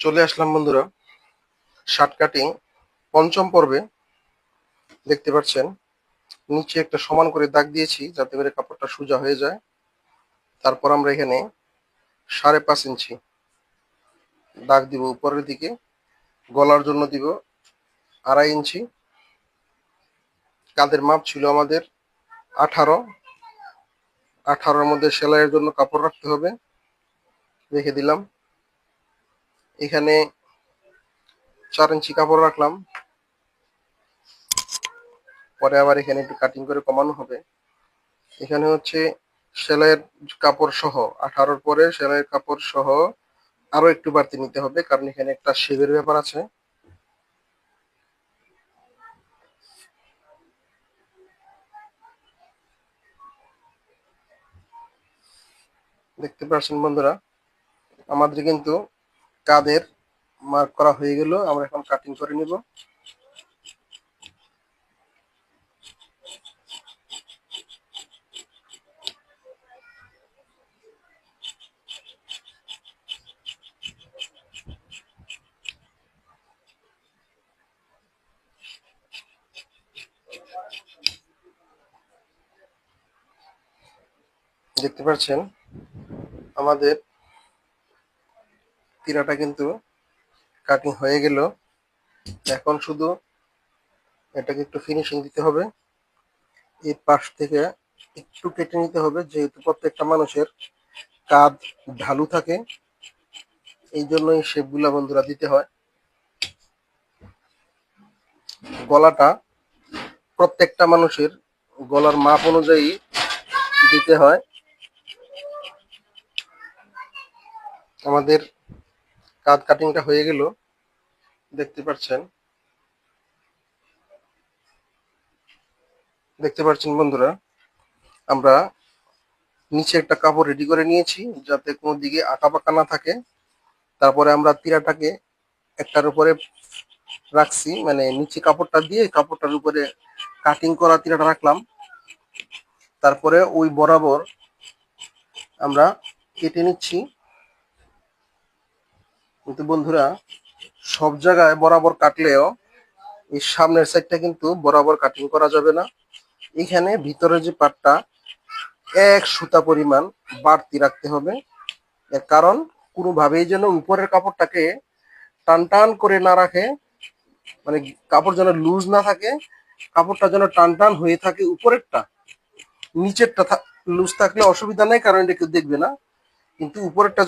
চলে আসলাম বন্ধুরা shirt cutting পঞ্চম পর্বে। দেখতে পাচ্ছেন নিচে একটা সমান করে দাগ দিয়েছি যাতে করে কাপড়টা সোজা হয়ে যায়। তারপর আমরা এখানে 5.5 ইঞ্চি দাগ দিব উপরের দিকে, গলার জন্য দিব 2.5 ইঞ্চি। কাঁধের মাপ ছিল আমাদের 18। 18-র মধ্যে সেলাইয়ের জন্য কাপড় রাখতে হবে, রেখে দিলাম। এখানে 4 ইঞ্চি কাপড় রাখলাম, পরে আবার এখানে একটু কাটিং করে কমানো হবে। এখানে হচ্ছে সেলাইয়ের কাপড় সহ 18-র পরে সেলাইয়ের কাপড় সহ আরো একটু বাড়তি নিতে হবে, কারণ এখানে একটা শেপের ব্যাপার আছে। দেখতে পাচ্ছেন বন্ধুরা, আমাদের কিন্তু কাঁধের মার্ক করা হয়ে গেল। আমরা এখন কাটিং করে নিব। দেখতে পাচ্ছেন আমাদের তিরাটা কিন্তু কাটিং হয়ে গেল। এখন শুধু এটাকে একটু ফিনিশিং দিতে হবে। এই পাশ থেকে একটু কেটে নিতে হবে, যেহেতু প্রত্যেকটা মানুষের কাঁধ ঢালু থাকে, এই জন্য এই শেপগুলা বন্ধুরা দিতে হয়। গলাটা প্রত্যেকটা মানুষের গলার মাপ অনুযায়ী দিতে হয়। আমাদের কাঁধ কাটিংটা হয়ে গেল। দেখতে পাচ্ছেন বন্ধুরা, আমরা নিচে একটা কাপড় রেডি করে নিয়েছি যাতে কোনো দিকে আঁকা বাঁকা না থাকে। তারপরে আমরা তিরাটাকে একটার উপরে রাখছি, মানে নিচে কাপড়টা দিয়ে কাপড়টার উপরে কাটিং করা তিরাটা রাখলাম। তারপরে ওই বরাবর আমরা কেটে নিচ্ছি। কিন্তু বন্ধুরা, সব জায়গায় বরাবর কাটলেও এই সামনের সাইডটা কিন্তু বরাবর কাটিং করা যাবে না। এখানে ভিতরের যে পাটটা 1 সুতা পরিমাণ বাড়তি রাখতে হবে। এর কারণ কোনোভাবেই যেন উপরের কাপড়টাকে টান টান করে না রাখে, মানে কাপড় যেন লুজ না থাকে, কাপড়টা যেন টান টান হয়ে থাকে উপরেরটা। নিচেরটা লুজ থাকলে অসুবিধা নেই, কারণ এটা কেউ দেখবে না, কিন্তু উপরেরটা